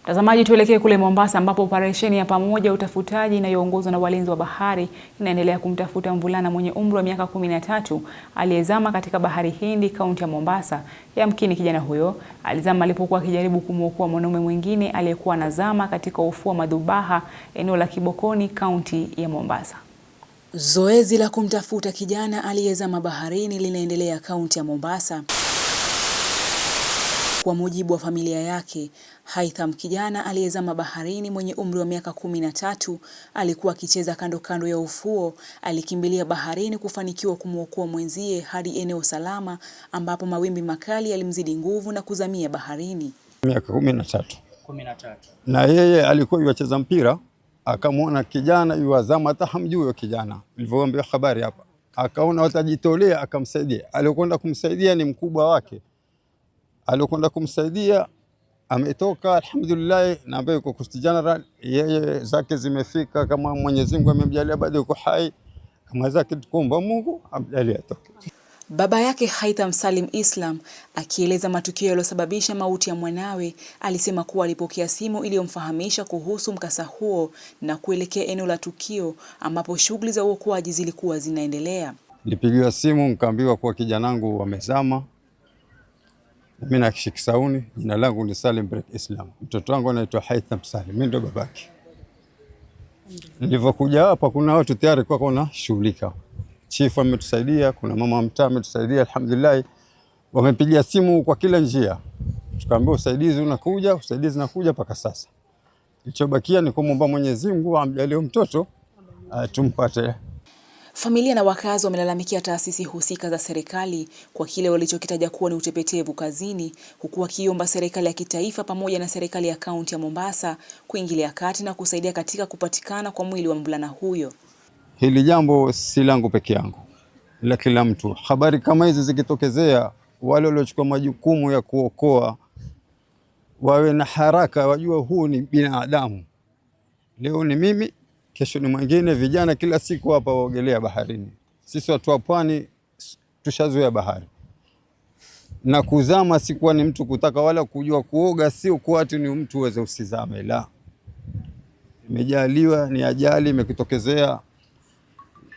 Mtazamaji, tuelekee kule Mombasa ambapo operesheni ya pamoja utafutaji inayoongozwa na walinzi wa bahari inaendelea kumtafuta mvulana mwenye umri wa miaka 13 aliyezama katika bahari Hindi, kaunti ya Mombasa. Yamkini kijana huyo alizama alipokuwa akijaribu kumwokoa mwanaume mwingine aliyekuwa anazama katika ufuo wa Madhubaha, eneo la Kibokoni, kaunti ya Mombasa. Zoezi la kumtafuta kijana aliyezama baharini linaendelea kaunti ya Mombasa. Kwa mujibu wa familia yake, Haitham, kijana aliyezama baharini mwenye umri wa miaka 13 alikuwa akicheza kando kando ya ufuo. Alikimbilia baharini kufanikiwa kumwokoa mwenzie hadi eneo salama ambapo mawimbi makali yalimzidi nguvu na kuzamia baharini. Miaka 13. Na yeye alikuwa yuacheza mpira, akamwona kijana yuazama, hata hamjui kijana. Nilivyoambia habari hapa, akaona watajitolea, akamsaidia. Alikwenda kumsaidia ni mkubwa wake. Alikwenda kumsaidia ametoka, alhamdulillah, na ambaye yuko Coast General, yeye zake zimefika, kama Mwenyezi Mungu amemjalia bado yuko hai, kama zake tukomba Mungu amjalie atoke. Baba yake Haitham Salim Islam akieleza matukio yaliyosababisha mauti ya mwanawe, alisema kuwa alipokea simu iliyomfahamisha kuhusu mkasa huo na kuelekea eneo la tukio ambapo shughuli za uokoaji zilikuwa zinaendelea. Nilipigiwa simu nikaambiwa kuwa kijanangu wamezama. Mimi na Kisauni, jina langu ni Salim Islam. Mtoto wangu anaitwa Haitham Salim, mimi ndo babake. Nilivyokuja hapa kuna watu tayari kwa kuna shughulika. Chief ametusaidia, kuna mama mtaa ametusaidia, alhamdulillah. Wamepigia simu kwa kila njia. Tukaambiwa usaidizi unakuja mpaka sasa. Kilichobakia ni kumwomba Mwenyezi Mungu amjalie mtoto tumpate. Familia na wakazi wamelalamikia taasisi husika za serikali kwa kile walichokitaja kuwa ni utepetevu kazini, huku wakiomba serikali ya kitaifa pamoja na serikali ya kaunti ya Mombasa kuingilia kati na kusaidia katika kupatikana kwa mwili wa mvulana huyo. Hili jambo si langu peke yangu, la kila mtu. Habari kama hizi zikitokezea, wale waliochukua majukumu ya kuokoa wawe na haraka, wajua huu ni binadamu. Leo ni mimi, kesho ni mwingine. Vijana kila siku hapa waogelea baharini. Sisi watu wa pwani tushazoea bahari. Na kuzama sikuwa ni mtu kutaka wala kujua kuoga, sio kwa ati ni mtu uweze usizame, la. Imejaliwa ni ajali imekutokezea.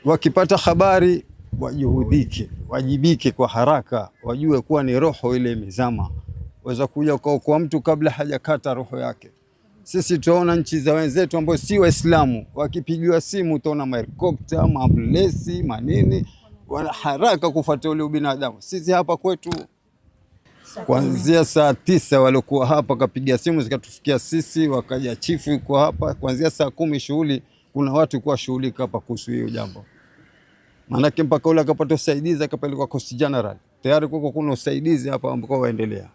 Wakipata habari wajuhudike, wajibike kwa haraka, wajue kuwa ni roho ile imezama. Waweza kuja kwa mtu kabla hajakata roho yake. Sisi tunaona nchi za wenzetu ambao si Waislamu, wakipigiwa simu utaona mahelikopta, maambulesi, manini, wana haraka kufuata ule binadamu. Sisi hapa kwetu kuanzia saa 9 walikuwa hapa kapiga simu zikatufikia sisi, wakaja chifu yuko hapa kuanzia saa 10 shughuli, kuna watu kwa shughulika hapa kuhusu hiyo jambo. Maana mpaka ule akapata usaidizi akapelekwa Coast General. Tayari kuna usaidizi hapa ambao waendelea.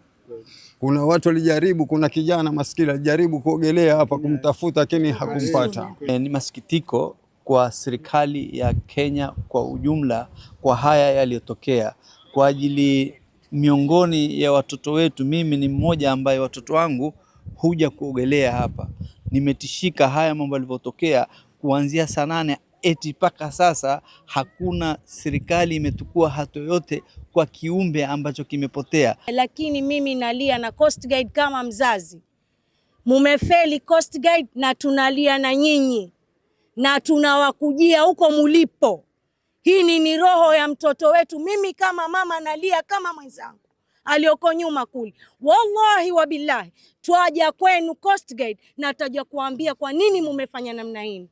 Kuna watu walijaribu, kuna kijana maskini alijaribu kuogelea hapa kumtafuta lakini hakumpata. Ni masikitiko kwa serikali ya Kenya kwa ujumla kwa haya yaliyotokea kwa ajili miongoni ya watoto wetu. Mimi ni mmoja ambaye watoto wangu huja kuogelea hapa. Nimetishika haya mambo yalivyotokea kuanzia saa 8 eti mpaka sasa hakuna serikali imetukua hatua yote kwa kiumbe ambacho kimepotea. Lakini mimi nalia na Coast Guide kama mzazi. Mumefeli Coast Guide na tunalia na nyinyi. Na tunawakujia huko mulipo. Hii ni roho ya mtoto wetu. Mimi kama mama nalia kama mwenzangu alioko nyuma kule. Wallahi wa billahi, twaja kwenu Coast Guide na taja kuambia kwa nini mumefanya namna hii.